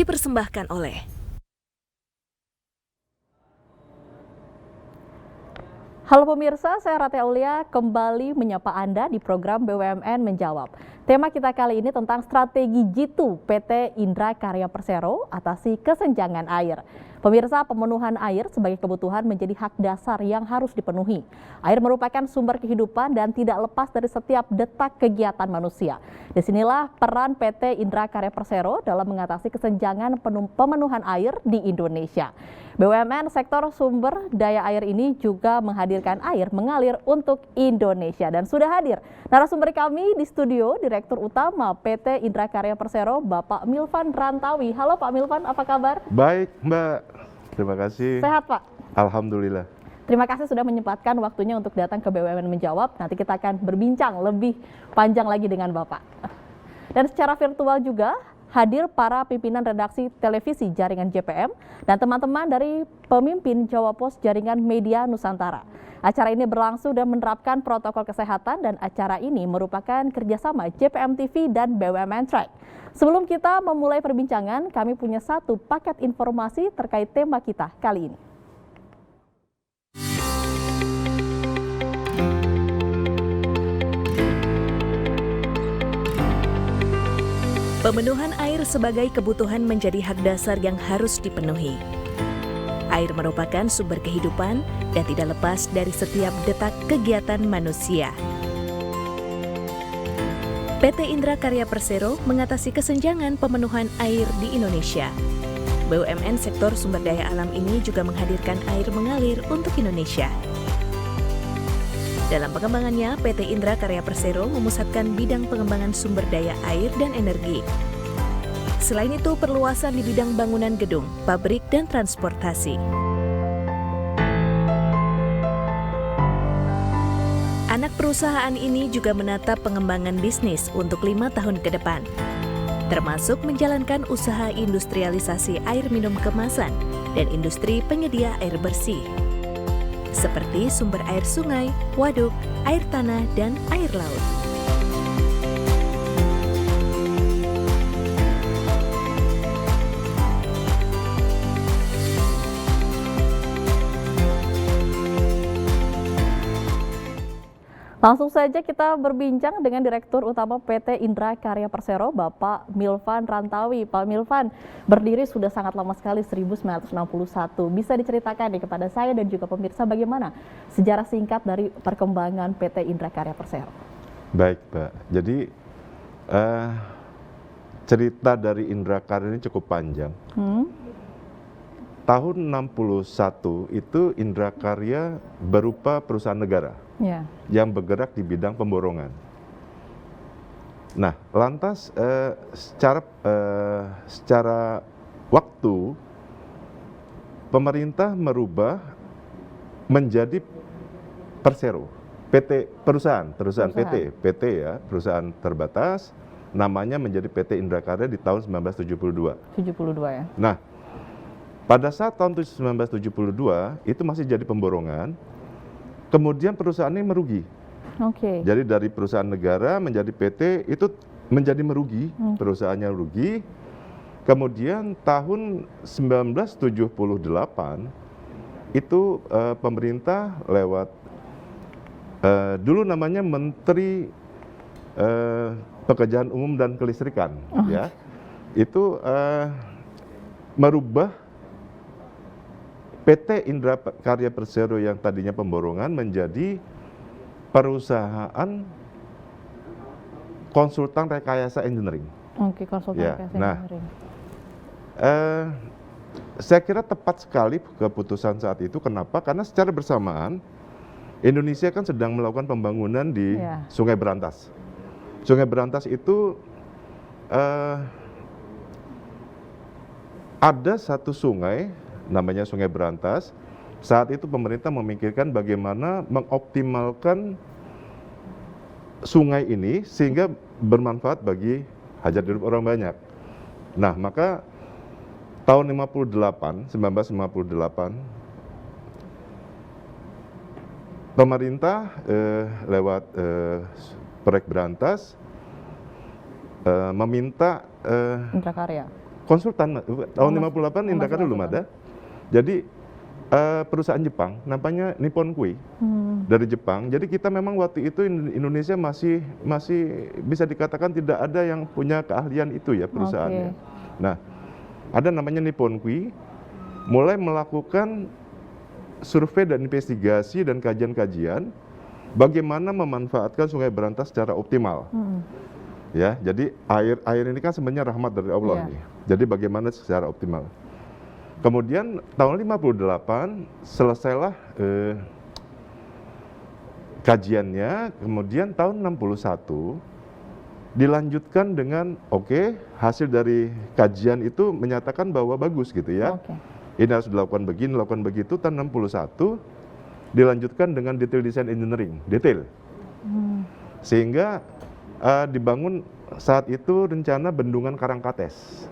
dipersembahkan oleh Halo pemirsa, saya Rati Aulia kembali menyapa Anda di program BUMN Menjawab. Tema kita kali ini tentang strategi jitu PT Indra Karya Persero atasi kesenjangan air. Pemirsa, pemenuhan air sebagai kebutuhan menjadi hak dasar yang harus dipenuhi. Air merupakan sumber kehidupan dan tidak lepas dari setiap detak kegiatan manusia. Disinilah peran PT Indra Karya Persero dalam mengatasi kesenjangan pemenuhan air di Indonesia. BUMN sektor sumber daya air ini juga menghadirkan air mengalir untuk Indonesia. Dan sudah hadir narasumber kami di studio, Direktur Utama PT Indra Karya Persero, Bapak Milvan Rantawi. Halo Pak Milvan, apa kabar? Baik Mbak, terima kasih. Sehat Pak? Alhamdulillah. Terima kasih sudah menyempatkan waktunya untuk datang ke BUMN Menjawab. Nanti kita akan berbincang lebih panjang lagi dengan Bapak. Dan secara virtual juga hadir para pimpinan redaksi televisi jaringan JPM dan teman-teman dari pemimpin Jawa Pos jaringan media Nusantara. Acara ini berlangsung dan menerapkan protokol kesehatan dan acara ini merupakan kerjasama JPM TV dan BUMN Track. Sebelum kita memulai perbincangan, kami punya satu paket informasi terkait tema kita kali ini. pemenuhan air sebagai kebutuhan menjadi hak dasar yang harus dipenuhi. Air merupakan sumber kehidupan dan tidak lepas dari setiap detak kegiatan manusia. PT Indra Karya Persero mengatasi kesenjangan pemenuhan air di Indonesia. BUMN sektor sumber daya alam ini juga menghadirkan air mengalir untuk Indonesia. Dalam pengembangannya, PT Indra Karya Persero memusatkan bidang pengembangan sumber daya air dan energi. Selain itu, perluasan di bidang bangunan gedung, pabrik, dan transportasi. Anak perusahaan ini juga menatap pengembangan bisnis untuk 5 tahun ke depan, termasuk menjalankan usaha industrialisasi air minum kemasan dan industri penyedia air bersih, seperti sumber air sungai, waduk, air tanah, dan air laut. Langsung saja kita berbincang dengan Direktur Utama PT Indra Karya Persero, Bapak Milvan Rantawi. Pak Milvan, berdiri sudah sangat lama sekali, 1961. Bisa diceritakan nih kepada saya dan juga pemirsa bagaimana sejarah singkat dari perkembangan PT Indra Karya Persero? Baik Mbak, jadi cerita dari Indra Karya ini cukup panjang. Tahun 61 itu Indra Karya berupa perusahaan negara yang bergerak di bidang pemborongan. Nah, lantas secara waktu pemerintah merubah menjadi Persero, perusahaan PT ya, perusahaan terbatas, namanya menjadi PT Indra Karya di tahun 1972. 72 ya. Nah, pada saat tahun 1972 itu masih jadi pemborongan, kemudian perusahaan ini merugi. Jadi dari perusahaan negara menjadi PT itu menjadi merugi, perusahaannya rugi. Kemudian tahun 1978 itu pemerintah lewat dulu namanya Menteri Pekerjaan Umum dan Kelistrikan, ya, itu merubah PT Indra Karya Persero yang tadinya pemborongan menjadi perusahaan konsultan rekayasa engineering. Konsultan rekayasa engineering. Saya kira tepat sekali keputusan saat itu. Kenapa? Karena secara bersamaan Indonesia kan sedang melakukan pembangunan di Sungai Berantas. Sungai Berantas itu ada satu sungai namanya Sungai Berantas. Saat itu pemerintah memikirkan bagaimana mengoptimalkan sungai ini sehingga bermanfaat bagi hajat hidup orang banyak. Nah, maka tahun 1958, pemerintah lewat proyek Berantas meminta Indra Karya konsultan. Tahun 58 Indra Karya belum ada. Jadi perusahaan Jepang namanya Nippon Kui dari Jepang. Jadi kita memang waktu itu Indonesia masih bisa dikatakan tidak ada yang punya keahlian itu ya perusahaannya. Nah, ada namanya Nippon Kui mulai melakukan survei dan investigasi dan kajian-kajian bagaimana memanfaatkan Sungai Berantas secara optimal. Ya, jadi air ini kan sebenarnya rahmat dari Allah nih. Jadi bagaimana secara optimal. Kemudian tahun 58 selesailah kajiannya, kemudian tahun 61 dilanjutkan dengan hasil dari kajian itu menyatakan bahwa bagus gitu ya. Ini harus dilakukan begini, dilakukan begitu. Tahun 61 dilanjutkan dengan detail design engineering, detail. Sehingga dibangun saat itu rencana bendungan Karangkates.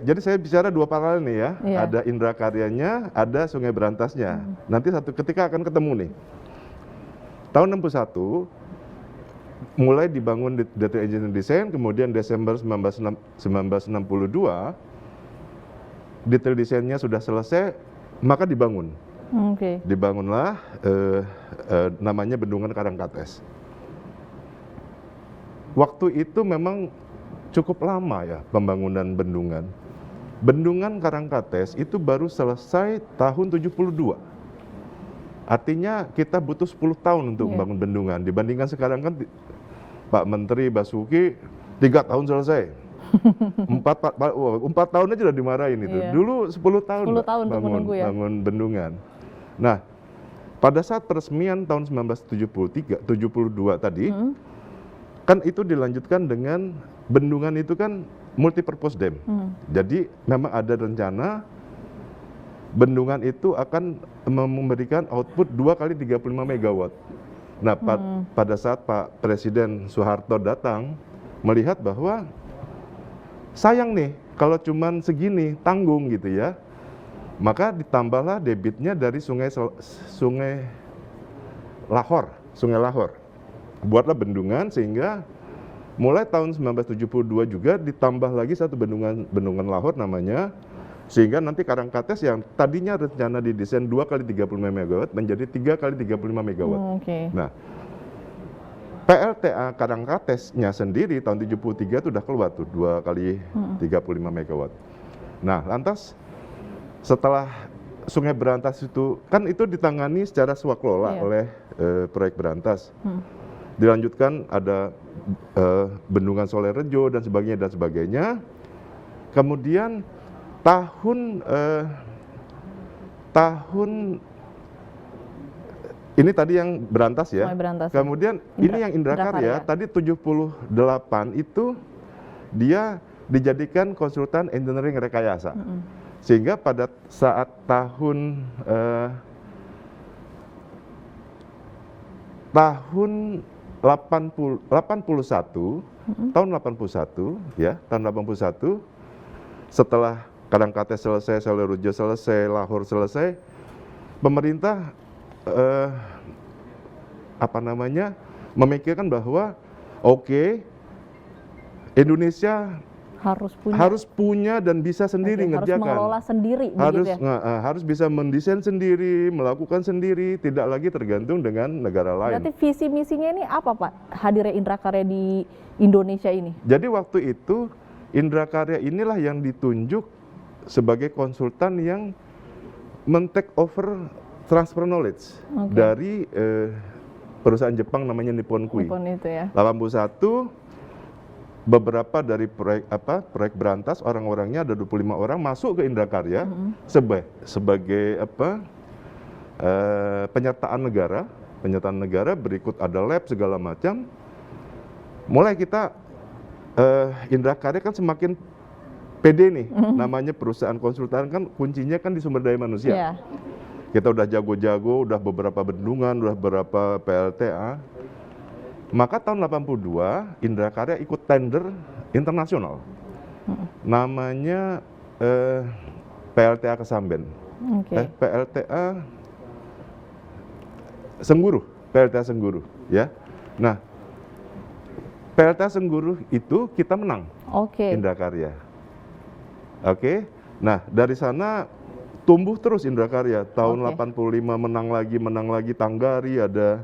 Jadi saya bicara dua paralel nih ya. Ada Indra Karyanya, ada Sungai Berantasnya. Nanti satu ketika akan ketemu nih. Tahun 61 mulai dibangun detail engineering design, kemudian Desember 1962 detail desainnya sudah selesai, maka dibangun. Dibangunlah namanya bendungan Karangkates. Waktu itu memang cukup lama ya pembangunan bendungan. Bendungan Karangkates itu baru selesai tahun 72. Artinya kita butuh 10 tahun untuk membangun bendungan. Dibandingkan sekarang kan Pak Menteri Basuki 3 tahun selesai. 4 tahun aja udah dimarahin itu. Dulu 10 tahun, 10 tahun bangun bendungan. Nah, pada saat peresmian tahun 1972 tadi, kan itu dilanjutkan dengan bendungan itu kan multipurpose dam. Jadi memang ada rencana bendungan itu akan memberikan output 2 kali 35 megawatt. Nah, pada saat Pak Presiden Soeharto datang melihat bahwa sayang nih kalau cuman segini tanggung gitu ya. Maka ditambahlah debitnya dari Sungai Lahor. Buatlah bendungan sehingga mulai tahun 1972 juga ditambah lagi satu bendungan Lahor namanya, sehingga nanti Karangkates yang tadinya rencana didesain 2 kali 35 megawatt menjadi 3 kali 35 megawatt. Nah, PLTA Karangkatesnya sendiri tahun 73 itu udah keluar tuh 2 kali 35 megawatt. Nah, lantas setelah Sungai Berantas itu kan itu ditangani secara swakelola oleh proyek Berantas. Dilanjutkan ada bendungan Solerejo dan sebagainya. Kemudian tahun ini tadi yang Berantas ya. Kemudian ini yang Indra Karya tadi 78 itu dia dijadikan konsultan engineering rekayasa. Sehingga pada saat tahun 81 ya, tahun 81 setelah Karangkates selesai, Solerejo selesai, Lahor selesai, pemerintah memikirkan bahwa Indonesia harus punya dan bisa sendiri ngerjakan. Harus mengelola sendiri. Harus bisa mendesain sendiri, melakukan sendiri, tidak lagi tergantung dengan negara lain. Berarti visi misinya ini apa Pak? Hadirnya Indra Karya di Indonesia ini? Jadi waktu itu Indra Karya inilah yang ditunjuk sebagai konsultan yang men-take over transfer knowledge dari perusahaan Jepang namanya Nippon Kui. Nippon itu ya. 81 beberapa dari proyek Berantas, orang-orangnya ada 25 orang masuk ke Indra Karya sebagai penyertaan negara, berikut ada lab segala macam. Mulai kita Indra Karya kan semakin pede nih, namanya perusahaan konsultan kan kuncinya kan di sumber daya manusia. Kita udah jago-jago, udah beberapa bendungan, udah beberapa PLTA. Maka tahun 82 Indra Karya ikut tender internasional, namanya PLTA Kesamben, PLTA Sengguru, ya. Nah, PLTA Sengguru itu kita menang, Indra Karya. Oke. Nah, dari sana tumbuh terus Indra Karya. Tahun 85 menang lagi Tanggari ada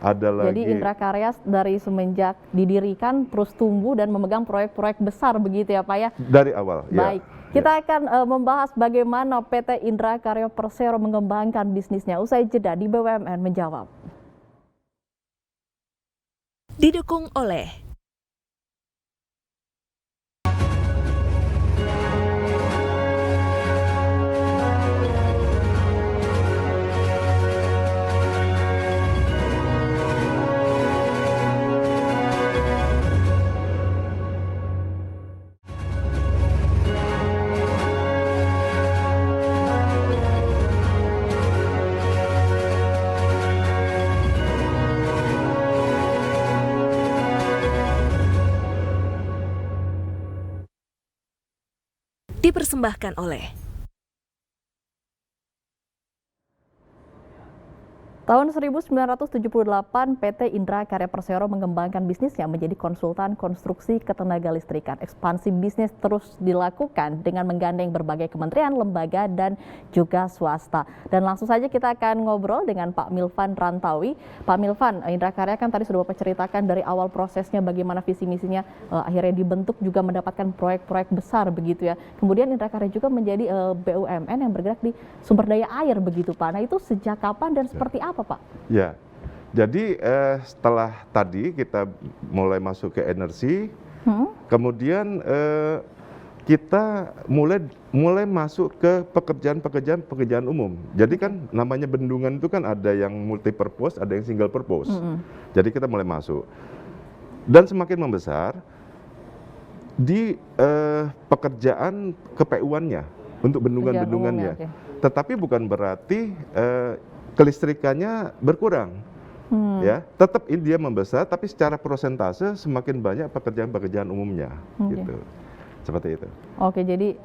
lagi. Jadi Indra Karya dari semenjak didirikan terus tumbuh dan memegang proyek-proyek besar begitu ya Pak ya? Dari awal. Baik. Kita akan membahas bagaimana PT Indra Karya Persero mengembangkan bisnisnya. Usai jeda di BUMN Menjawab. Didukung oleh dipersembahkan oleh Tahun 1978, PT Indra Karya Persero mengembangkan bisnisnya menjadi konsultan konstruksi ketenagalistrikan. Ekspansi bisnis terus dilakukan dengan menggandeng berbagai kementerian, lembaga, dan juga swasta. Dan langsung saja kita akan ngobrol dengan Pak Milvan Rantawi. Pak Milvan, Indra Karya kan tadi sudah Bapak ceritakan dari awal prosesnya bagaimana visi misinya akhirnya dibentuk juga mendapatkan proyek-proyek besar begitu ya. Kemudian Indra Karya juga menjadi BUMN yang bergerak di sumber daya air begitu Pak. Nah itu sejak kapan dan seperti apa Pak? Ya, jadi setelah tadi kita mulai masuk ke energi, kemudian kita mulai masuk ke pekerjaan umum. Jadi kan namanya bendungan itu kan ada yang multi purpose, ada yang single purpose. Jadi kita mulai masuk dan semakin membesar di pekerjaan KPU-annya untuk bendungan-bendungannya. Tetapi bukan berarti kelistrikannya berkurang, ya. Tetap dia membesar, tapi secara persentase semakin banyak pekerjaan umumnya, gitu. Seperti itu. Oke, jadi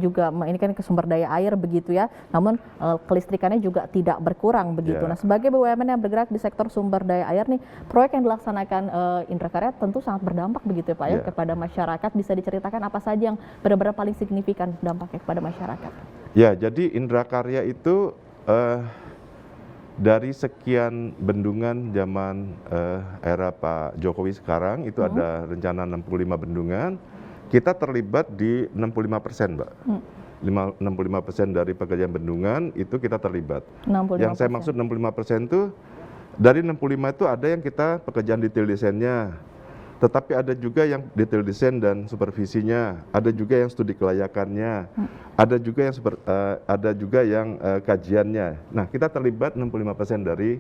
juga ini kan ke sumber daya air begitu ya, namun kelistrikannya juga tidak berkurang begitu. Nah, sebagai BUMN yang bergerak di sektor sumber daya air nih, proyek yang dilaksanakan Indra Karya tentu sangat berdampak begitu ya Pak ya kepada masyarakat. Bisa diceritakan apa saja yang benar-benar paling signifikan dampaknya kepada masyarakat? Ya, jadi Indra Karya itu dari sekian bendungan zaman era Pak Jokowi sekarang itu ada rencana 65 bendungan, kita terlibat di 65%, Mbak. 65% dari pekerjaan bendungan itu kita terlibat. 65%. Yang saya maksud 65% itu dari 65 itu ada yang kita pekerjaan detail desainnya, tetapi ada juga yang detail desain dan supervisinya, ada juga yang studi kelayakannya, ada juga yang kajiannya. Nah, kita terlibat 65% dari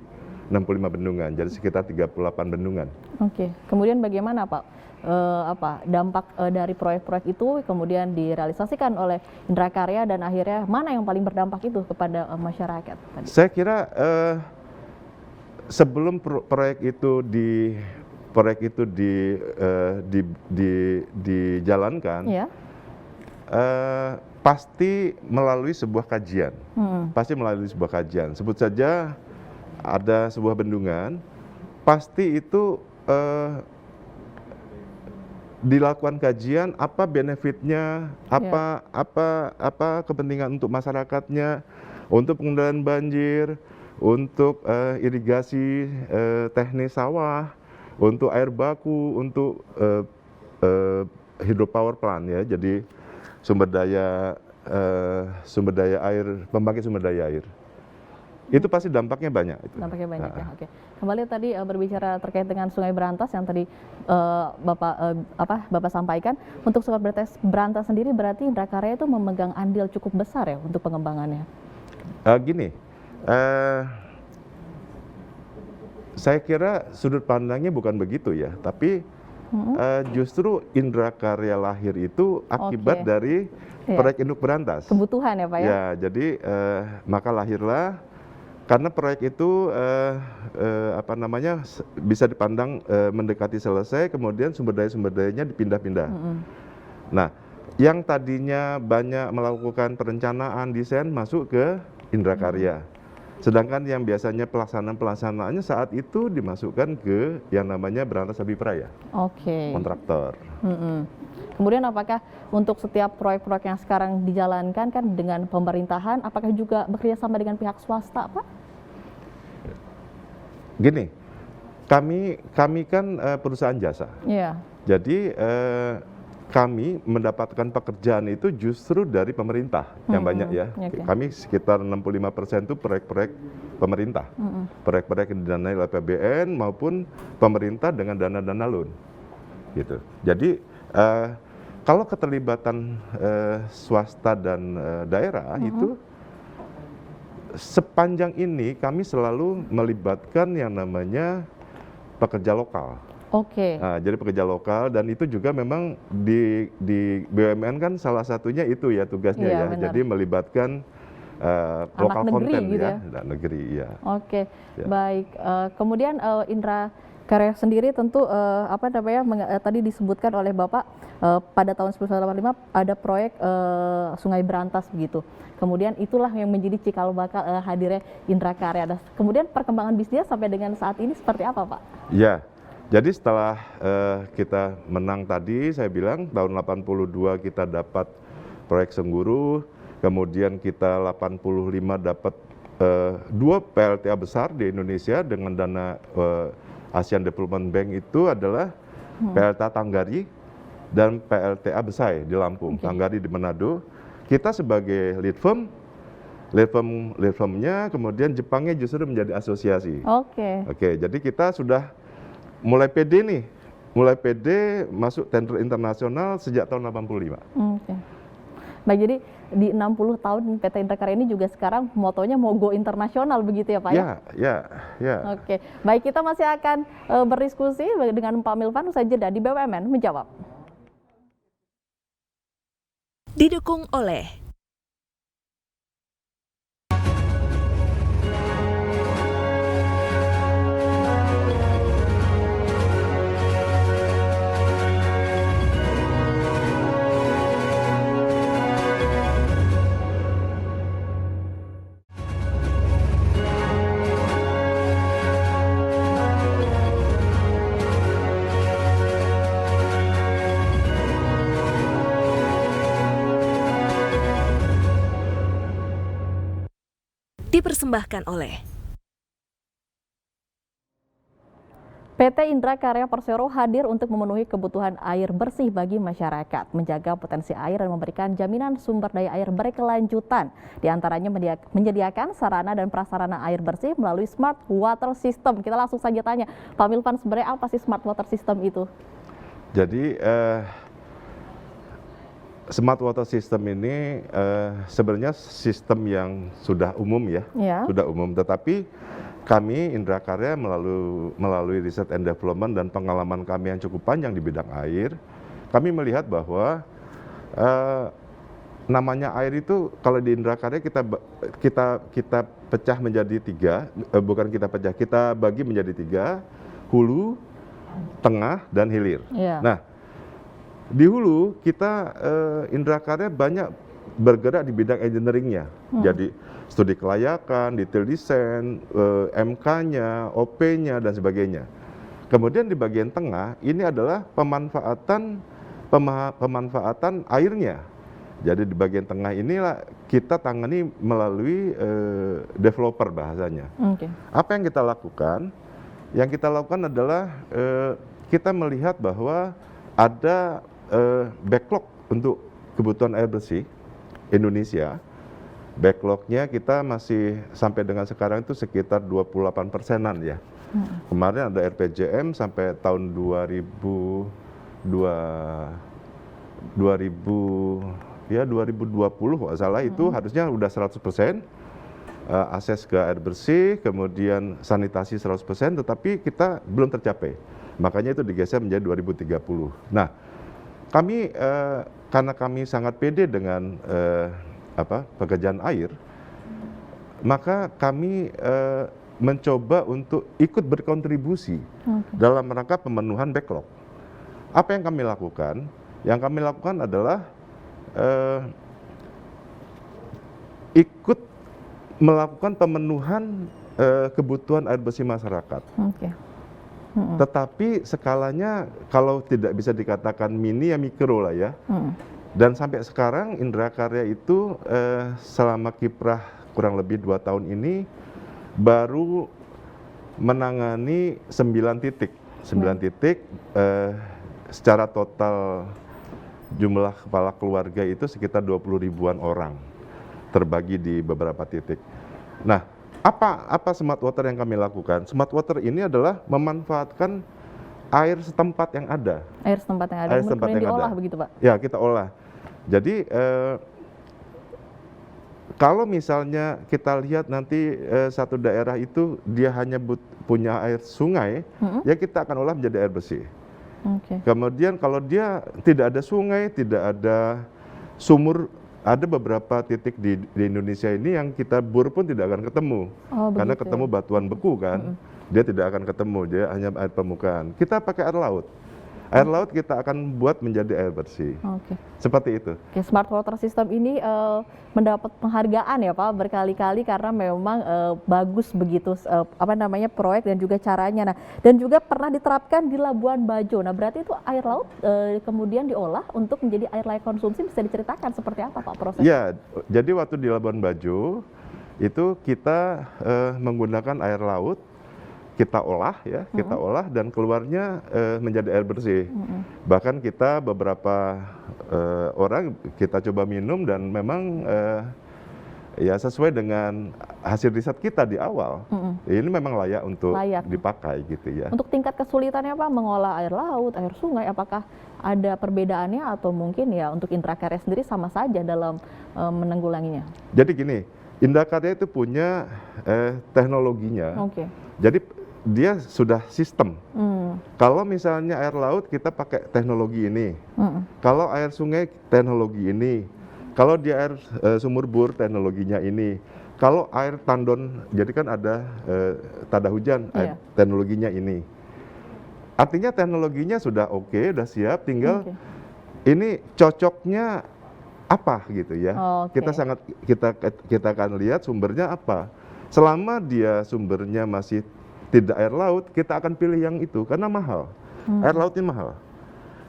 65 bendungan, jadi sekitar 38 bendungan. Oke, kemudian bagaimana Pak dampak dari proyek-proyek itu kemudian direalisasikan oleh Indra Karya dan akhirnya mana yang paling berdampak itu kepada masyarakat? Tadi? Saya kira sebelum proyek itu dijalankan, pasti melalui sebuah kajian. Sebut saja ada sebuah bendungan, pasti itu dilakukan kajian apa benefitnya, apa kepentingan untuk masyarakatnya, untuk pengendalian banjir, untuk irigasi teknis sawah, untuk air baku, untuk hydropower plant ya, jadi sumber daya air, pembangkit sumber daya air. Itu pasti dampaknya banyak. Dampaknya banyak ya. Oke. Kembali tadi berbicara terkait dengan Sungai Berantas yang tadi Bapak sampaikan. Untuk Sungai Berantas sendiri berarti Indra Karya itu memegang andil cukup besar ya untuk pengembangannya. Saya kira sudut pandangnya bukan begitu ya, tapi justru Indra Karya lahir itu akibat dari proyek Induk Berantas. Kebutuhan ya Pak ya? Ya, jadi maka lahirlah karena proyek itu bisa dipandang mendekati selesai, kemudian sumber dayanya dipindah-pindah. Nah, yang tadinya banyak melakukan perencanaan desain masuk ke Indra Karya. Sedangkan yang biasanya pelaksanaannya saat itu dimasukkan ke yang namanya berantas abipraya. Kontraktor. Kemudian apakah untuk setiap proyek-proyek yang sekarang dijalankan kan dengan pemerintahan, apakah juga bekerja sama dengan pihak swasta, Pak? Gini, kami kan perusahaan jasa. Jadi kami mendapatkan pekerjaan itu justru dari pemerintah yang banyak ya. Kami sekitar 65% itu proyek-proyek pemerintah. Proyek-proyek yang didanai oleh APBN maupun pemerintah dengan dana-dana loan. Gitu. Jadi kalau keterlibatan swasta dan daerah itu sepanjang ini kami selalu melibatkan yang namanya pekerja lokal. Nah, jadi pekerja lokal, dan itu juga memang di BUMN kan salah satunya itu ya tugasnya ya. Benar. Jadi melibatkan lokal konten gitu ya, anak negeri ya. Baik. Kemudian Indra Karya sendiri tentu tadi disebutkan oleh Bapak pada tahun 1985 ada proyek Sungai Berantas begitu. Kemudian itulah yang menjadi cikal bakal hadirnya Indra Karya. Kemudian perkembangan bisnisnya sampai dengan saat ini seperti apa, Pak? Ya. Jadi setelah kita menang tadi, saya bilang tahun 82 kita dapat proyek Sengguru, kemudian kita 85 dapat 2 PLTA besar di Indonesia dengan dana Asian Development Bank itu adalah PLTA Tanggari dan PLTA Besai di Lampung, Tanggari di Manado. Kita sebagai lead firmnya, kemudian Jepangnya justru menjadi asosiasi. Jadi kita sudah mulai pede masuk tender internasional sejak tahun 85. Baik, jadi di 60 tahun PT Indra Karya ini juga sekarang motonya mau go internasional begitu ya Pak ya? Ya. Baik, kita masih akan berdiskusi dengan Pak Milvan usai jeda di BUMN Menjawab. Didukung oleh dipersembahkan oleh PT Indra Karya Persero hadir untuk memenuhi kebutuhan air bersih bagi masyarakat, menjaga potensi air dan memberikan jaminan sumber daya air berkelanjutan. Di antaranya menyediakan sarana dan prasarana air bersih melalui Smart Water System. Kita langsung saja tanya, Pak Milvan, sebenarnya apa sih Smart Water System itu? Jadi Smart Water System ini sebenarnya sistem yang sudah umum ya, sudah umum. Tetapi kami Indra Karya melalui riset and development dan pengalaman kami yang cukup panjang di bidang air, kami melihat bahwa namanya air itu kalau di Indra Karya kita pecah menjadi 3, bukan kita pecah, kita bagi menjadi 3, hulu, tengah, dan hilir. Nah, di hulu kita Indra Karya banyak bergerak di bidang engineeringnya, jadi studi kelayakan, detail desain, MK-nya, OP-nya dan sebagainya. Kemudian di bagian tengah ini adalah pemanfaatan airnya. Jadi di bagian tengah inilah kita tangani melalui developer bahasanya. Apa yang kita lakukan? Yang kita lakukan adalah kita melihat bahwa ada backlog untuk kebutuhan air bersih Indonesia. Backlognya kita masih sampai dengan sekarang itu sekitar 28%-an ya. Kemarin ada RPJM sampai tahun 2020 nggak salah itu harusnya udah 100% akses ke air bersih, kemudian sanitasi 100%, tetapi kita belum tercapai. Makanya itu digeser menjadi 2030. Nah, kami karena kami sangat pede dengan pekerjaan air, maka kami mencoba untuk ikut berkontribusi dalam rangka pemenuhan backlog. Apa yang kami lakukan? Yang kami lakukan adalah ikut melakukan pemenuhan kebutuhan air bersih masyarakat. Tetapi skalanya kalau tidak bisa dikatakan mini ya mikro lah ya. Dan sampai sekarang Indra Karya itu selama kiprah kurang lebih 2 tahun ini baru menangani 9 titik. 9 titik secara total jumlah kepala keluarga itu sekitar 20 ribuan orang terbagi di beberapa titik. Nah, apa smart water yang kami lakukan? Smart water ini adalah memanfaatkan air setempat yang ada. Air setempat yang ada, kemudian diolah begitu Pak? Ya, kita olah. Jadi kalau misalnya kita lihat nanti satu daerah itu dia hanya punya air sungai, ya kita akan olah menjadi air bersih. Kemudian kalau dia tidak ada sungai, tidak ada sumur, ada beberapa titik di Indonesia ini yang kita bor pun tidak akan ketemu. Karena ketemu batuan beku kan, dia tidak akan ketemu, dia hanya air permukaan. Kita pakai air laut. Air laut kita akan buat menjadi air bersih. Seperti itu. Smart water system ini mendapat penghargaan ya Pak berkali-kali karena memang bagus begitu proyek dan juga caranya. Nah, dan juga pernah diterapkan di Labuan Bajo. Nah, berarti itu air laut kemudian diolah untuk menjadi air layak konsumsi. Bisa diceritakan seperti apa Pak prosesnya? Ya, jadi waktu di Labuan Bajo itu kita menggunakan air laut, kita olah ya, kita olah dan keluarnya menjadi air bersih. Bahkan kita beberapa orang kita coba minum dan memang ya sesuai dengan hasil riset kita di awal. Ini memang layak untuk dipakai gitu ya. Untuk tingkat kesulitannya Pak mengolah air laut, air sungai, apakah ada perbedaannya atau mungkin ya untuk Indra Karya sendiri sama saja dalam menanggulanginya? Jadi gini, Indra Karya itu punya teknologinya. Jadi dia sudah sistem. Kalau misalnya air laut kita pakai teknologi ini, kalau air sungai teknologi ini, kalau di air sumur bor teknologinya ini, kalau air tandon, jadi kan ada tada hujan, air teknologinya ini. Artinya teknologinya sudah oke, sudah siap, tinggal ini cocoknya apa gitu ya. Kita akan lihat sumbernya apa. Selama dia sumbernya masih tidak air laut, kita akan pilih yang itu karena mahal. Air laut ini mahal.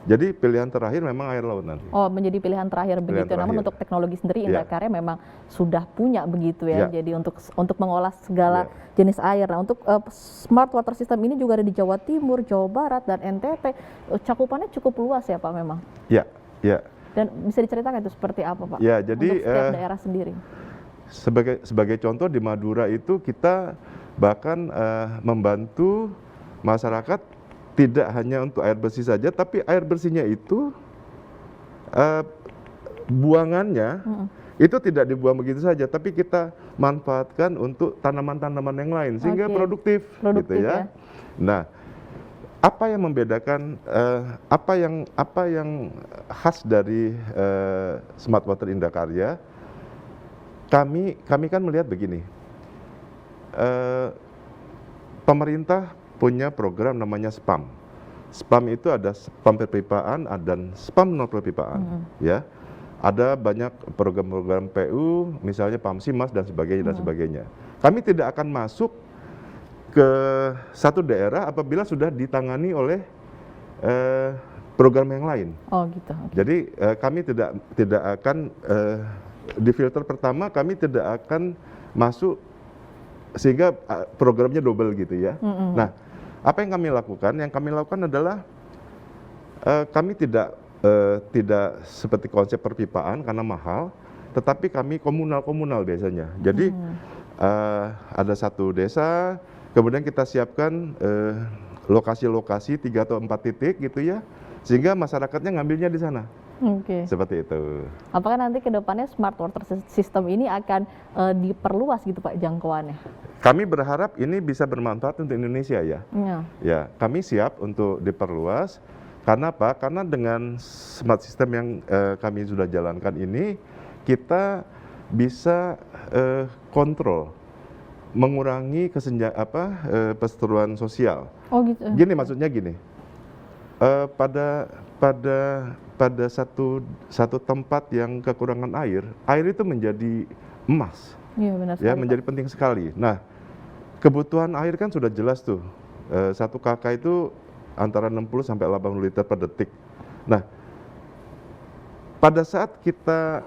Jadi pilihan terakhir memang air laut nanti. Menjadi pilihan terakhir begitu. Namun untuk teknologi sendiri Indra Karya memang sudah punya begitu ya. Jadi untuk mengolah segala jenis air. Nah, untuk smart water system ini juga ada di Jawa Timur, Jawa Barat dan NTT. Cakupannya cukup luas ya Pak memang. Ya. Dan bisa diceritakan itu seperti apa Pak? Ya, jadi untuk setiap daerah sendiri. Sebagai contoh di Madura itu kita bahkan membantu masyarakat tidak hanya untuk air bersih saja, tapi air bersihnya itu buangannya itu tidak dibuang begitu saja, tapi kita manfaatkan untuk tanaman-tanaman yang lain sehingga produktif gitu ya. Nah, apa yang membedakan apa yang khas dari Smart Water Indra Karya? Kami kan melihat begini. Pemerintah punya program namanya SPAM. SPAM itu ada SPAM perpipaan dan SPAM non perpipaan, ya. Ada banyak program-program PU, misalnya PAMSIMAS dan sebagainya. Kami tidak akan masuk ke satu daerah apabila sudah ditangani oleh program yang lain. Jadi kami tidak akan di filter pertama kami tidak akan masuk sehingga programnya double gitu ya. Nah, apa yang kami lakukan? Yang kami lakukan adalah kami tidak seperti konsep perpipaan karena mahal, tetapi kami komunal biasanya. Jadi ada satu desa, kemudian kita siapkan lokasi-lokasi 3 atau 4 titik gitu ya, sehingga masyarakatnya ngambilnya di sana. Seperti itu. Apakah nanti ke depannya smart water system ini akan diperluas gitu Pak jangkauannya? Kami berharap ini bisa bermanfaat untuk Indonesia ya. Ya, kami siap untuk diperluas. Karena apa? Karena dengan smart system yang kami sudah jalankan ini, kita bisa kontrol, mengurangi perseteruan sosial. Gini maksudnya gini. Pada satu tempat yang kekurangan air itu menjadi emas. Iya, benar ya sekali, menjadi Pak. penting sekali. Nah, kebutuhan air kan sudah jelas tuh. 1 KK itu antara 60 sampai 80 liter per detik. Nah, pada saat kita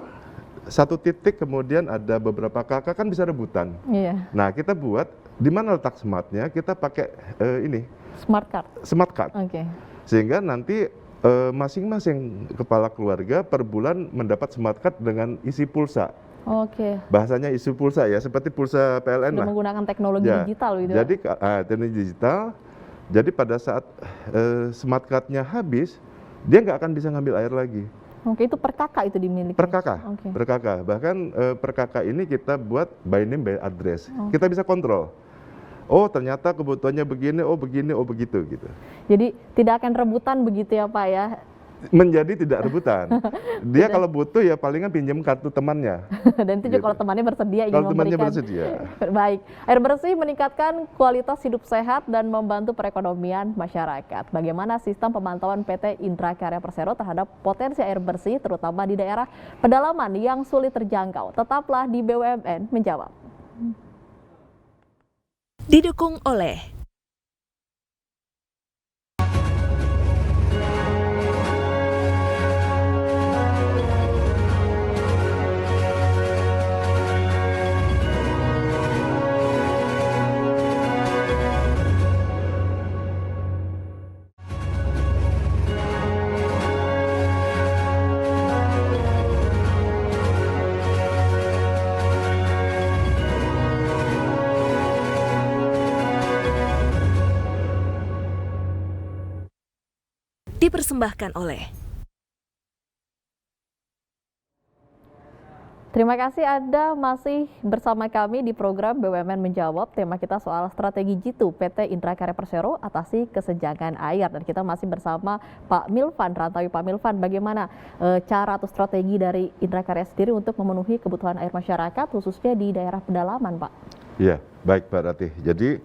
satu titik kemudian ada beberapa KK kan bisa rebutan. Iya. Nah, kita buat di mana letak smartnya, kita pakai ini Smart card. smart card. Oke. Sehingga nanti masing-masing kepala keluarga per bulan mendapat smart card dengan isi pulsa. Oke. Bahasanya isi pulsa ya, seperti pulsa PLN Sudah lah. menggunakan teknologi Ya, digital gitu. jadi teknologi digital. Jadi pada saat smart card-nya habis, dia nggak akan bisa ngambil air lagi. Oke, itu per kakak itu dimiliki. Per kakak, Oke. per kakak. Bahkan per kakak ini kita buat by name by address. Kita bisa kontrol. Oh ternyata kebutuhannya begini, oh begini, oh begitu gitu. Jadi tidak akan rebutan begitu ya Pak ya? Menjadi tidak rebutan. Dia kalau butuh ya palingan pinjam kartu temannya. Dan itu juga Gitu. kalau temannya bersedia ingin Kalau temannya memberikan. bersedia. Baik, air bersih meningkatkan kualitas hidup sehat dan membantu perekonomian masyarakat. Bagaimana sistem pemantauan PT Indra Karya Persero terhadap potensi air bersih terutama di daerah pedalaman yang sulit terjangkau? Tetaplah di BUMN menjawab. Didukung oleh dipersembahkan oleh Terima kasih Anda masih bersama kami di program BUMN Menjawab. Tema kita soal strategi jitu PT Indra Karya Persero atasi kesenjangan air. Dan kita masih bersama Pak Milvan, Rantawi Pak Milvan. Bagaimana cara atau strategi dari Indra Karya sendiri untuk memenuhi kebutuhan air masyarakat khususnya di daerah pedalaman, Pak? Iya, baik Pak Ratih. Jadi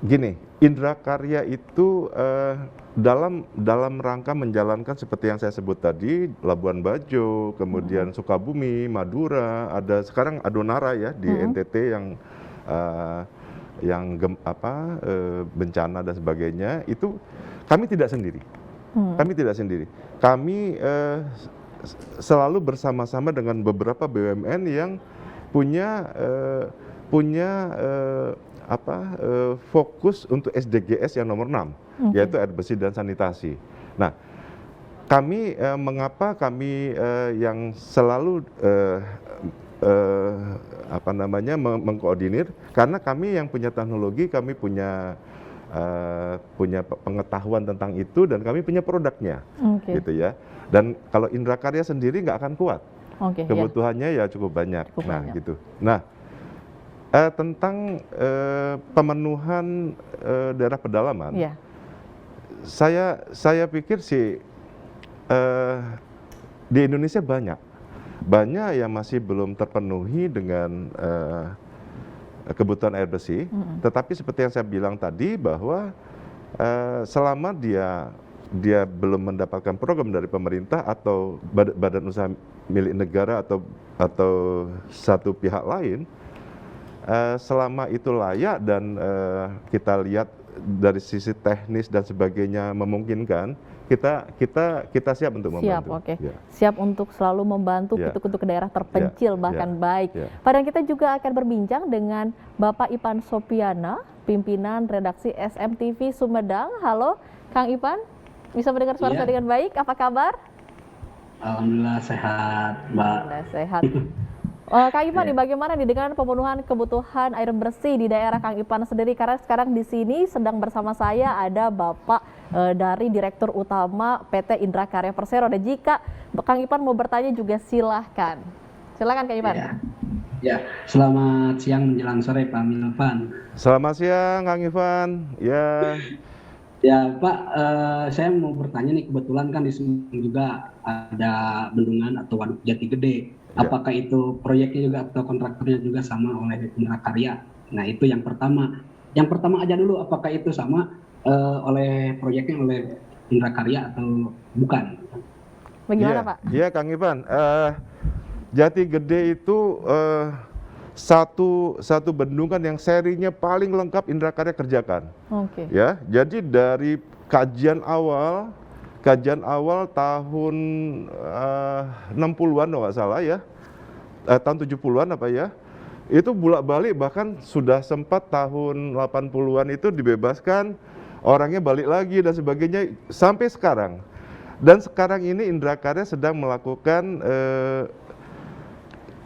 gini, Indra Karya itu dalam rangka menjalankan seperti yang saya sebut tadi, Labuan Bajo, kemudian Sukabumi, Madura, ada sekarang Adonara ya di NTT yang bencana dan sebagainya, itu kami tidak sendiri. Kami tidak sendiri. Kami selalu bersama-sama dengan beberapa BUMN yang punya fokus untuk SDGs yang nomor 6, yaitu air bersih dan sanitasi. Nah, kami mengapa kami yang selalu mengkoordinir, karena kami yang punya teknologi, kami punya pengetahuan tentang itu dan kami punya produknya, gitu ya. Dan kalau Indra Karya sendiri nggak akan kuat, kebutuhannya ya cukup banyak. Gitu. Nah, tentang pemenuhan daerah pedalaman, saya pikir sih di Indonesia banyak yang masih belum terpenuhi dengan kebutuhan air bersih. Tetapi seperti yang saya bilang tadi bahwa selama dia belum mendapatkan program dari pemerintah atau badan usaha milik negara atau satu pihak lain, selama itu layak dan kita lihat dari sisi teknis dan sebagainya memungkinkan, kita siap untuk membantu. Siap untuk selalu membantu untuk daerah terpencil bahkan baik. Padahal kita juga akan berbincang dengan Bapak Ipan Sopiana, pimpinan redaksi SMTV Sumedang. Halo, Kang Ipan, bisa mendengar suara saya dengan baik? Apa kabar? Alhamdulillah sehat, Mbak. Alhamdulillah sehat. Kang Ipan, bagaimana nih dengan pemenuhan kebutuhan air bersih di daerah Kang Ipan sendiri? Karena sekarang di sini sedang bersama saya ada Bapak dari Direktur Utama PT Indra Karya Persero. Dan jika Kang Ipan mau bertanya juga silahkan. Silahkan Kang Ipan. Ya, selamat siang menjelang sore Pak Milvan. Selamat siang Kang Ivan. Ya Pak, saya mau bertanya nih, kebetulan kan di sini juga ada bendungan atau waduk Jati Gede. Apakah itu proyeknya juga atau kontraktornya juga sama oleh Indra Karya? Nah itu yang pertama. Yang pertama aja dulu, apakah itu sama oleh proyeknya oleh Indra Karya atau bukan? Bagaimana Pak? Iya Kang Ivan, Jati Gede itu satu bendungan yang serinya paling lengkap Indrakarya kerjakan. Oke. Ya, jadi dari kajian awal tahun 60-an kalau nggak salah ya, tahun 70-an apa ya, itu bolak-balik, bahkan sudah sempat tahun 80-an itu dibebaskan, orangnya balik lagi dan sebagainya sampai sekarang. Dan sekarang ini Indrakarya sedang melakukan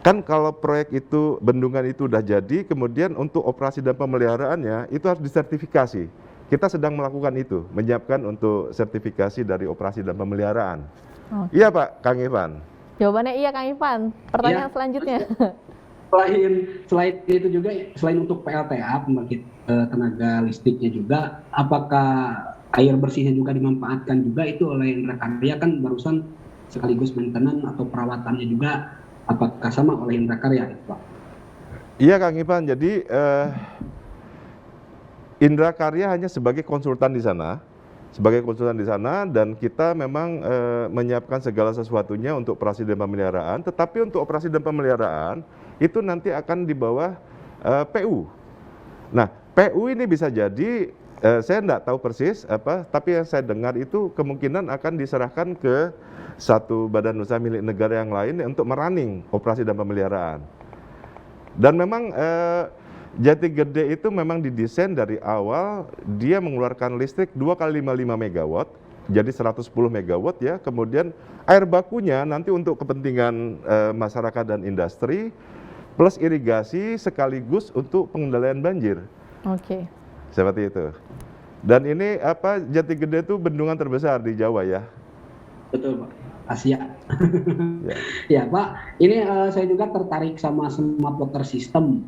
kan kalau proyek itu, bendungan itu udah jadi, kemudian untuk operasi dan pemeliharaannya itu harus disertifikasi. Kita sedang melakukan itu, menyiapkan untuk sertifikasi dari operasi dan pemeliharaan. Iya Pak, Kang Ivan. Jawabannya iya Kang Ivan. Pertanyaan selanjutnya. Selain itu juga, selain untuk PLTA, pembangkit tenaga listriknya juga, apakah air bersihnya juga dimanfaatkan juga itu oleh Indrakarya? Kan barusan sekaligus maintenance atau perawatannya juga, apakah sama oleh Indrakarya, Pak? Iya Kang Ivan, jadi Indrakarya hanya sebagai konsultan di sana, dan kita memang menyiapkan segala sesuatunya untuk operasi dan pemeliharaan. Tetapi untuk operasi dan pemeliharaan itu nanti akan di bawah PU. Nah, PU ini bisa jadi saya tidak tahu persis apa, tapi yang saya dengar itu kemungkinan akan diserahkan ke satu badan usaha milik negara yang lain untuk merunning operasi dan pemeliharaan. Dan memang Jati Gede itu memang didesain dari awal, dia mengeluarkan listrik 2 kali 55 megawatt, jadi 110 megawatt ya. Kemudian air bakunya nanti untuk kepentingan masyarakat dan industri, plus irigasi sekaligus untuk pengendalian banjir. Oke. Seperti itu. Dan ini Jati Gede itu bendungan terbesar di Jawa ya. Betul Pak, Asia. Ya Pak, ini saya juga tertarik sama smart water system.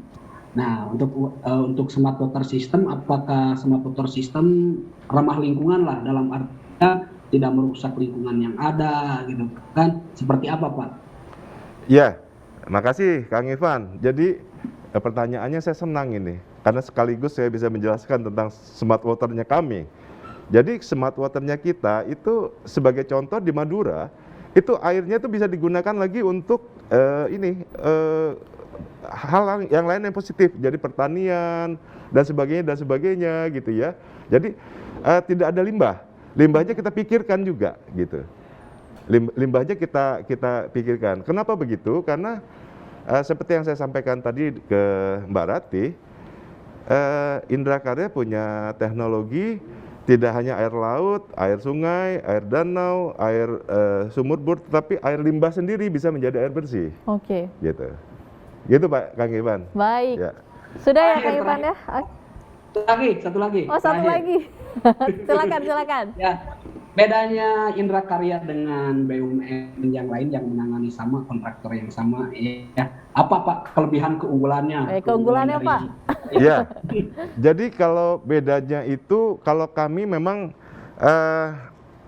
Nah, untuk smart water system, apakah smart water system ramah lingkungan lah, dalam artinya tidak merusak lingkungan yang ada gitu kan? Seperti apa Pak? Ya, makasih Kang Ivan. Jadi pertanyaannya saya senang ini, karena sekaligus saya bisa menjelaskan tentang smart waternya kami. Jadi smart waternya kita itu sebagai contoh di Madura, itu airnya itu bisa digunakan lagi untuk hal yang lain yang positif, jadi pertanian dan sebagainya gitu ya. Jadi tidak ada limbahnya kita pikirkan juga gitu. Limbahnya kita pikirkan. Kenapa begitu? Karena seperti yang saya sampaikan tadi ke Mbak Rati, Indrakarya punya teknologi tidak hanya air laut, air sungai, air danau, air sumur bor, tetapi air limbah sendiri bisa menjadi air bersih. Oke. Gitu Pak Kang Ivan. Baik. Ya. Sudah ya Kang Ivan ya? Satu lagi. Oh, satu lagi. Silakan. Ya. Bedanya Indrakarya dengan BUMN yang lain yang menangani sama, kontraktor yang sama, ya. Apa Pak kelebihan keunggulannya? Keunggulannya Pak? Iya. Jadi kalau bedanya itu, kalau kami memang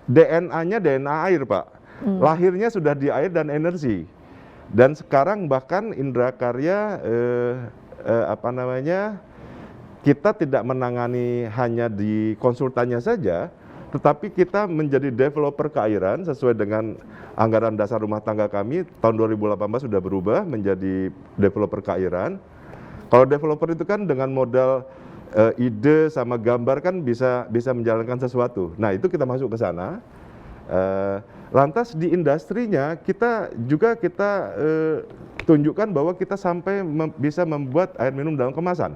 DNA-nya DNA air Pak. Lahirnya sudah di air dan energi. Dan sekarang bahkan Indrakarya kita tidak menangani hanya di konsultannya saja, tetapi kita menjadi developer keairan sesuai dengan anggaran dasar rumah tangga kami tahun 2018 sudah berubah menjadi developer keairan. Kalau developer itu kan dengan modal ide sama gambar kan bisa menjalankan sesuatu. Nah, itu kita masuk ke sana. Lantas di industrinya kita tunjukkan bahwa kita sampai bisa membuat air minum dalam kemasan.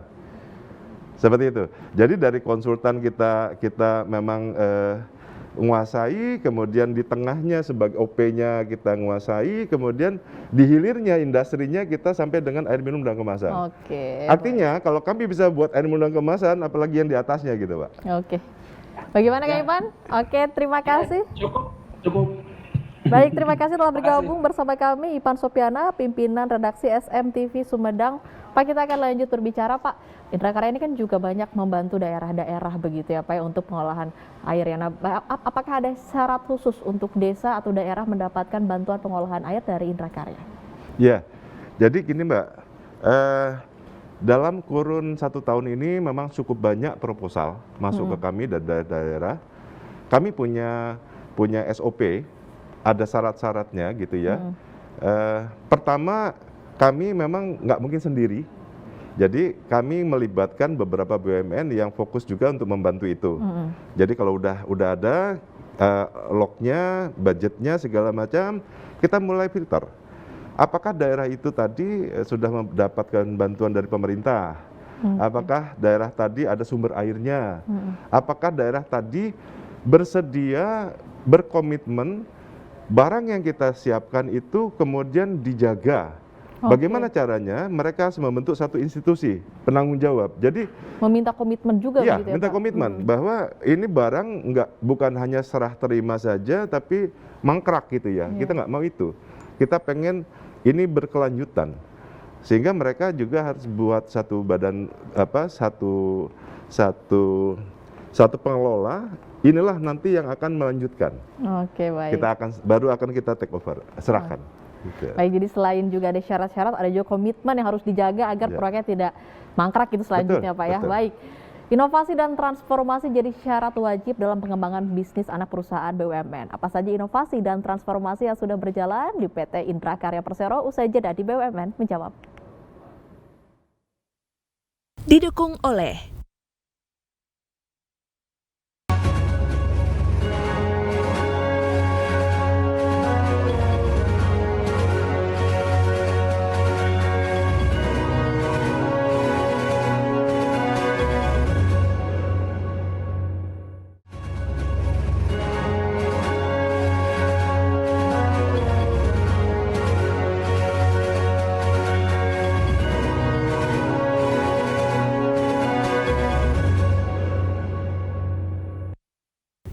Seperti itu. Jadi dari konsultan kita memang menguasai, kemudian di tengahnya sebagai OP-nya kita menguasai, kemudian di hilirnya industrinya kita sampai dengan air minum dalam kemasan. Oke. Artinya kalau kami bisa buat air minum dalam kemasan, apalagi yang di atasnya gitu Pak. Oke. Bagaimana Kang Ivan? Oke, terima kasih. Cukup. Baik, terima kasih telah bergabung bersama kami Ipan Sopiana, pimpinan redaksi SMTV Sumedang. Pak, kita akan lanjut berbicara Pak. Indrakarya ini kan juga banyak membantu daerah-daerah begitu ya Pak ya, untuk pengolahan air. Nah, apakah ada syarat khusus untuk desa atau daerah mendapatkan bantuan pengolahan air dari Indrakarya? Ya, jadi gini Mbak, dalam kurun 1 tahun ini memang cukup banyak proposal masuk ke kami dari daerah. Kami punya SOP ada syarat-syaratnya gitu ya. Pertama, kami memang nggak mungkin sendiri. Jadi kami melibatkan beberapa BUMN yang fokus juga untuk membantu itu. Jadi kalau udah ada lognya, budgetnya segala macam, kita mulai filter. Apakah daerah itu tadi sudah mendapatkan bantuan dari pemerintah? Apakah daerah tadi ada sumber airnya? Apakah daerah tadi bersedia, berkomitmen barang yang kita siapkan itu kemudian dijaga? Bagaimana caranya? Mereka harus membentuk satu institusi penanggung jawab. Jadi meminta komitmen juga ya, begitu ya, minta Pak? komitmen bahwa ini barang bukan hanya serah terima saja, tapi mangkrak gitu ya. Kita nggak mau itu. Kita pengen ini berkelanjutan, sehingga mereka juga harus buat satu badan satu pengelola. Inilah nanti yang akan melanjutkan. Oke, baik. Baru akan kita take over, serahkan. Gitu. Baik, jadi selain juga ada syarat-syarat, ada juga komitmen yang harus dijaga agar proyeknya tidak mangkrak itu selanjutnya, Pak ya. Baik, inovasi dan transformasi jadi syarat wajib dalam pengembangan bisnis anak perusahaan BUMN. Apa saja inovasi dan transformasi yang sudah berjalan di PT Indra Karya Persero? Usai jeda di BUMN menjawab. Didukung oleh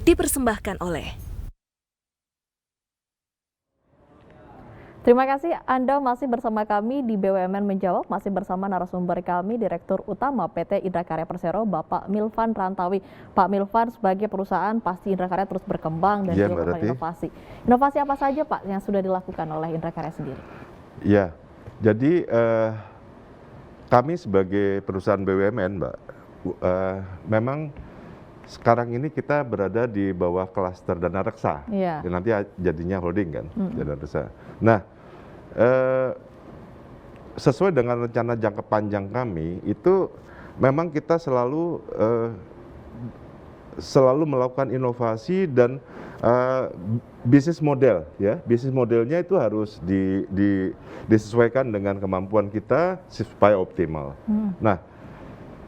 dipersembahkan oleh Terima kasih Anda masih bersama kami di BUMN Menjawab, masih bersama narasumber kami, Direktur Utama PT Indra Karya Persero, Bapak Milvan Rantawi. Pak Milvan, sebagai perusahaan pasti Indra Karya terus berkembang dan juga melakukan inovasi. Inovasi apa saja Pak yang sudah dilakukan oleh Indra Karya sendiri? Ya, jadi kami sebagai perusahaan BUMN, Mbak, memang sekarang ini kita berada di bawah klaster Dana Reksa. Nanti jadinya holding kan, Dana Reksa. Nah, sesuai dengan rencana jangka panjang kami, itu memang kita selalu melakukan inovasi dan bisnis model, ya. Bisnis modelnya itu harus disesuaikan dengan kemampuan kita supaya optimal. Nah,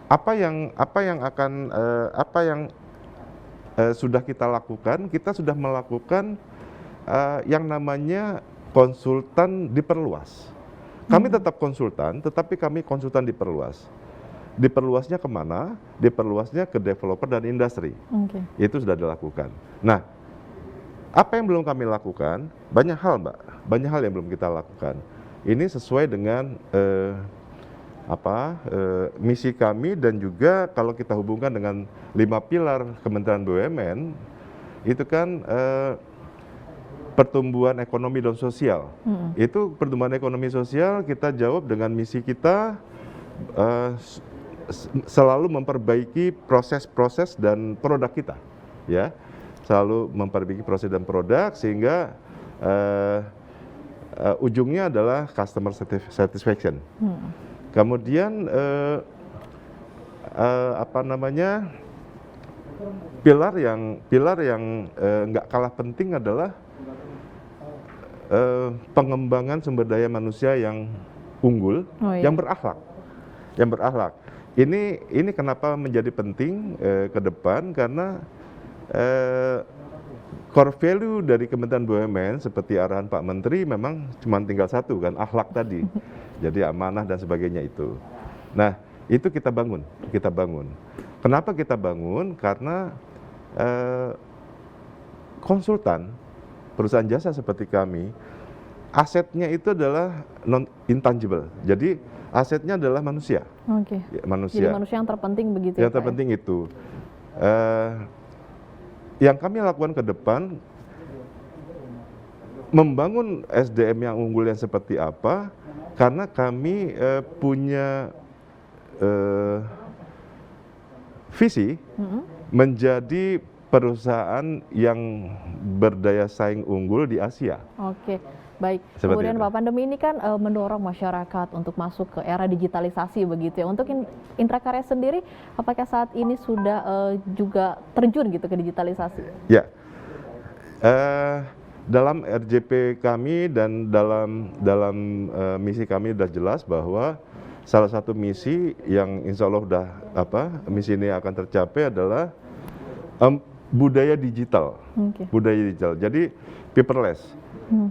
apa yang sudah kita lakukan? Kita sudah melakukan yang namanya konsultan diperluas. Kami tetap konsultan, tetapi kami konsultan diperluas. Diperluasnya kemana? Diperluasnya ke developer dan industri. Itu sudah dilakukan. Nah, apa yang belum kami lakukan? Banyak hal, Mbak. Banyak hal yang belum kita lakukan. Ini sesuai dengan misi kami, dan juga kalau kita hubungkan dengan 5 pilar Kementerian BUMN, itu kan pertumbuhan ekonomi dan sosial. Itu pertumbuhan ekonomi sosial kita jawab dengan misi kita selalu memperbaiki proses-proses dan produk kita, ya. Selalu memperbaiki proses dan produk sehingga ujungnya adalah customer satisfaction. Kemudian pilar yang nggak kalah penting adalah pengembangan sumber daya manusia yang unggul, yang berakhlak. Ini kenapa menjadi penting ke depan, karena core value dari Kementerian BUMN seperti arahan Pak Menteri memang cuma tinggal satu kan, akhlak tadi. Jadi amanah dan sebagainya itu. Nah, itu kita bangun. Kenapa kita bangun? Karena konsultan, perusahaan jasa seperti kami, asetnya itu adalah non intangible. Jadi asetnya adalah manusia. Manusia. Jadi manusia yang terpenting begitu. Yang terpenting itu. Yang kami lakukan ke depan, membangun SDM yang unggul yang seperti apa, karena kami punya visi menjadi perusahaan yang berdaya saing unggul di Asia. Oke, baik. Seperti Kemudian itu. Pak, pandemi ini kan mendorong masyarakat untuk masuk ke era digitalisasi begitu ya. Untuk Indrakarya sendiri, apakah saat ini sudah juga terjun gitu ke digitalisasi? Ya, dalam RJP kami dan dalam misi kami sudah jelas bahwa salah satu misi yang insya Allah misi ini akan tercapai adalah budaya digital. Budaya digital. Jadi paperless.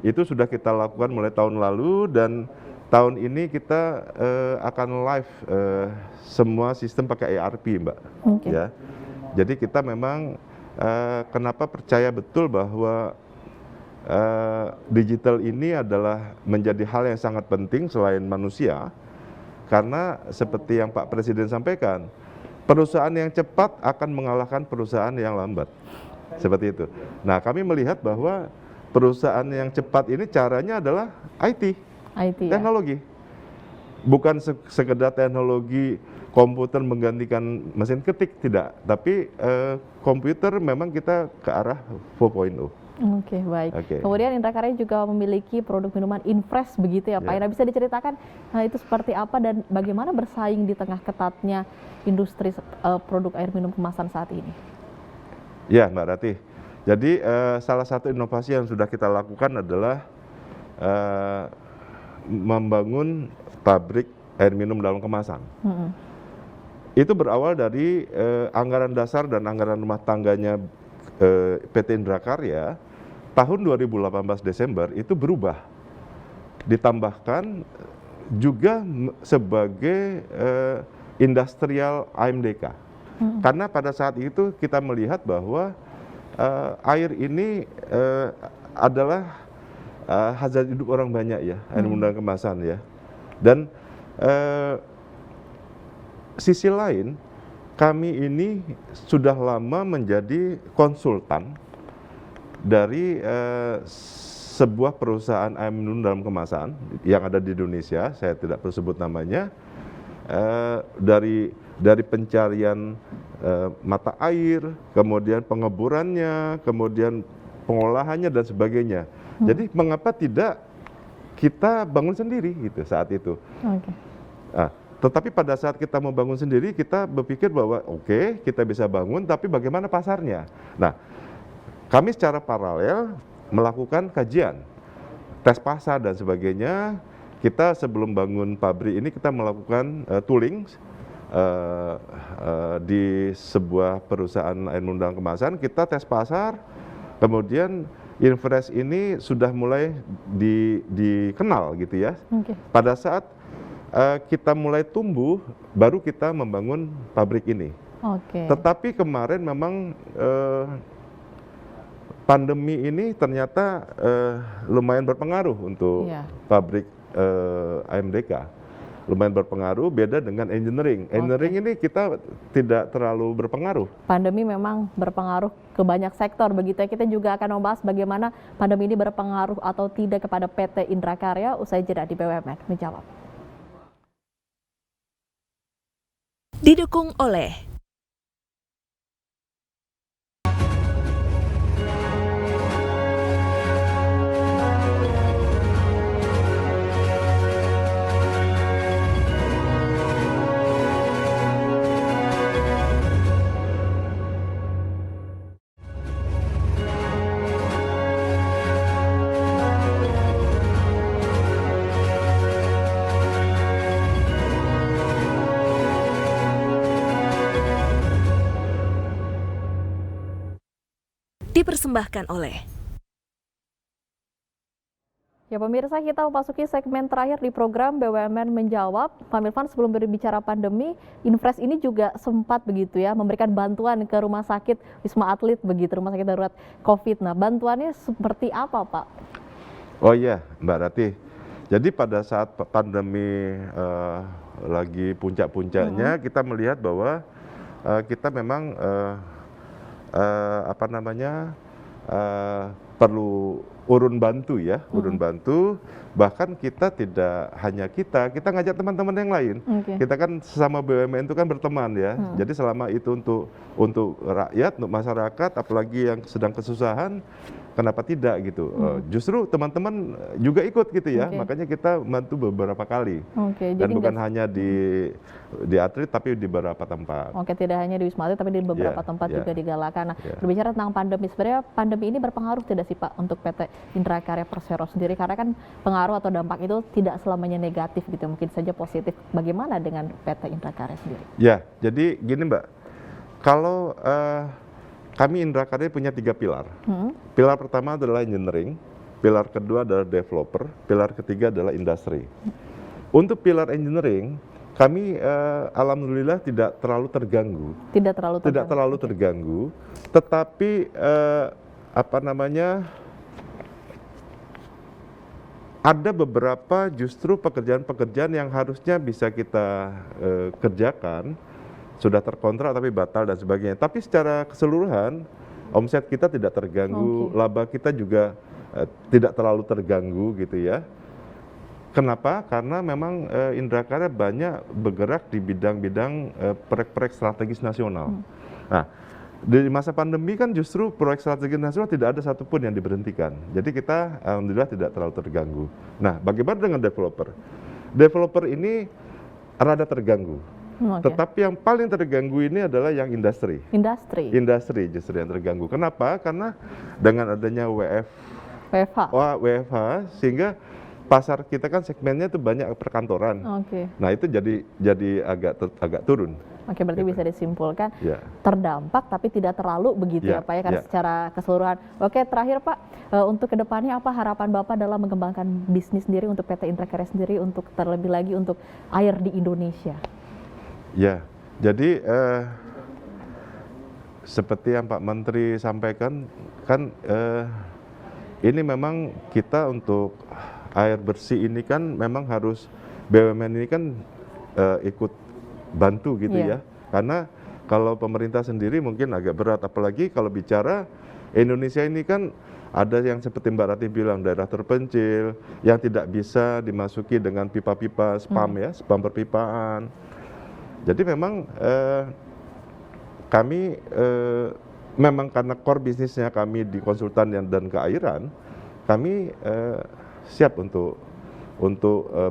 Itu sudah kita lakukan mulai tahun lalu dan tahun ini kita akan live semua sistem pakai ERP, Mbak. Ya. Jadi kita memang kenapa percaya betul bahwa digital ini adalah menjadi hal yang sangat penting selain manusia, karena seperti yang Pak Presiden sampaikan, perusahaan yang cepat akan mengalahkan perusahaan yang lambat. Seperti itu. Nah, kami melihat bahwa perusahaan yang cepat ini caranya adalah IT teknologi. Ya? Bukan sekedar teknologi komputer menggantikan mesin ketik, tidak. Tapi komputer memang kita ke arah 4.0. Oke, baik. Kemudian Indrakarya juga memiliki produk minuman Infresh begitu ya Pak. Bisa diceritakan itu seperti apa dan bagaimana bersaing di tengah ketatnya industri produk air minum kemasan saat ini? Ya, Mbak Ratih. Jadi salah satu inovasi yang sudah kita lakukan adalah membangun pabrik air minum dalam kemasan. Itu berawal dari anggaran dasar dan anggaran rumah tangganya PT Indrakarya tahun 2018 Desember itu berubah, ditambahkan juga sebagai industrial AMDK. Karena pada saat itu kita melihat bahwa air ini adalah hajat hidup orang banyak ya, air minum dalam kemasan ya. Dan sisi lain, kami ini sudah lama menjadi konsultan dari sebuah perusahaan air minum dalam kemasan yang ada di Indonesia, saya tidak perlu sebut namanya, dari pencarian mata air, kemudian pengeburannya, kemudian pengolahannya dan sebagainya. Jadi mengapa tidak kita bangun sendiri gitu saat itu? Tetapi pada saat kita mau bangun sendiri, kita berpikir bahwa oke, kita bisa bangun, tapi bagaimana pasarnya? Nah, kami secara paralel melakukan kajian, tes pasar dan sebagainya. Kita sebelum bangun pabrik ini, kita melakukan tooling di sebuah perusahaan air minum dalam kemasan. Kita tes pasar, kemudian Infresh ini sudah mulai dikenal gitu ya. Pada saat kita mulai tumbuh, baru kita membangun pabrik ini. Tetapi kemarin memang pandemi ini ternyata lumayan berpengaruh untuk pabrik AMDK. Lumayan berpengaruh, beda dengan engineering. Engineering ini kita tidak terlalu berpengaruh. Pandemi memang berpengaruh ke banyak sektor begitu ya. Kita juga akan membahas bagaimana pandemi ini berpengaruh atau tidak kepada PT Indrakarya usai jeda di BUMN Menjawab. Didukung oleh dipersembahkan oleh Ya pemirsa, kita memasuki segmen terakhir di program BUMN Menjawab. Pak Milvan, sebelum berbicara pandemi, Infresh ini juga sempat begitu ya memberikan bantuan ke rumah sakit Wisma Atlet begitu, rumah sakit darurat COVID. Nah, bantuannya seperti apa, Pak? Oh iya, Mbak Ratih. Jadi pada saat pandemi lagi puncak-puncaknya, kita melihat bahwa kita memang perlu urun bantu ya, urun bantu. Bahkan kita tidak hanya kita ngajak teman-teman yang lain. Kita kan sesama BUMN itu kan berteman ya. Jadi selama itu untuk rakyat, untuk masyarakat, apalagi yang sedang kesusahan, kenapa tidak gitu. Justru teman-teman juga ikut gitu ya. Makanya kita bantu beberapa kali. Dan bukan hanya di atlet tapi di beberapa tempat. Tidak hanya di Wisma Atlet tapi di beberapa tempat juga digalakan. Nah, berbicara tentang pandemi, sebenarnya pandemi ini berpengaruh tidak sih Pak untuk PT Indra Karya Persero sendiri? Karena kan pengaruh atau dampak itu tidak selamanya negatif gitu, mungkin saja positif. Bagaimana dengan PT Indra Karya sendiri? Ya, jadi gini Mbak, kalau kami Indra Karya punya 3 pilar. Pilar pertama adalah engineering, pilar kedua adalah developer, pilar ketiga adalah industri. Untuk pilar engineering, kami alhamdulillah tidak terlalu terganggu. Tidak terlalu terganggu. Tetapi ada beberapa justru pekerjaan-pekerjaan yang harusnya bisa kita kerjakan, sudah terkontrak tapi batal dan sebagainya. Tapi secara keseluruhan omset kita tidak terganggu, laba kita juga tidak terlalu terganggu gitu ya. Kenapa? Karena memang Indra Karya banyak bergerak di bidang-bidang proyek-proyek strategis nasional. Nah, di masa pandemi kan justru proyek strategis nasional tidak ada satupun yang diberhentikan. Jadi kita alhamdulillah tidak terlalu terganggu. Nah, bagaimana dengan developer? Developer ini rada terganggu. Tetapi yang paling terganggu ini adalah yang industri. Industri justru yang terganggu. Kenapa? Karena dengan adanya WFH sehingga pasar kita kan segmennya itu banyak perkantoran. Nah, itu jadi agak turun. Berarti bisa disimpulkan terdampak tapi tidak terlalu begitu ya Pak ya, karena secara keseluruhan. Terakhir Pak, untuk kedepannya apa harapan Bapak dalam mengembangkan bisnis sendiri untuk PT Indra Karya sendiri, untuk terlebih lagi untuk air di Indonesia? Ya, jadi seperti yang Pak Menteri sampaikan kan ini memang kita untuk air bersih ini kan memang harus BUMN ini kan ikut bantu gitu ya. Karena kalau pemerintah sendiri mungkin agak berat, apalagi kalau bicara Indonesia ini kan ada yang seperti Mbak Rati bilang daerah terpencil yang tidak bisa dimasuki dengan pipa-pipa spam ya, spam perpipaan. Jadi memang kami memang karena core bisnisnya kami di konsultan dan keairan, kami siap untuk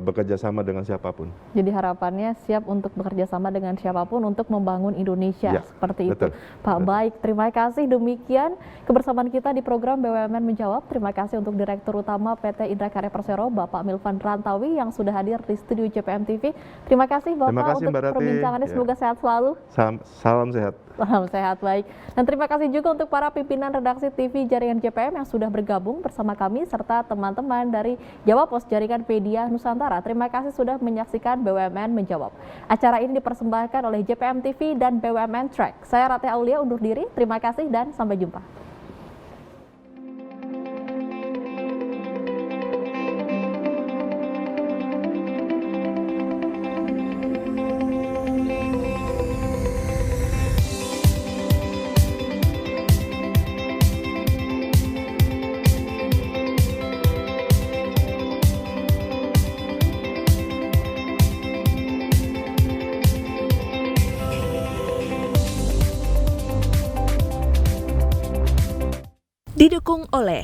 bekerja sama dengan siapapun. Jadi harapannya siap untuk bekerja sama dengan siapapun untuk membangun Indonesia seperti itu. Pak, baik, terima kasih. Demikian kebersamaan kita di program BUMN Menjawab. Terima kasih untuk Direktur Utama PT Indra Karya Persero, Bapak Milvan Rantawi yang sudah hadir di studio JPM TV. Terima kasih Bapak untuk perbincangannya. Semoga sehat selalu. Salam sehat. Salam sehat, baik. Dan terima kasih juga untuk para pimpinan redaksi TV Jaringan JPM yang sudah bergabung bersama kami serta teman-teman dari Jawa Pos Jaringan Media Nusantara. Terima kasih sudah menyaksikan BUMN Menjawab. Acara ini dipersembahkan oleh JPM TV dan BUMN Track. Saya Rati Aulia undur diri. Terima kasih dan sampai jumpa. Didukung oleh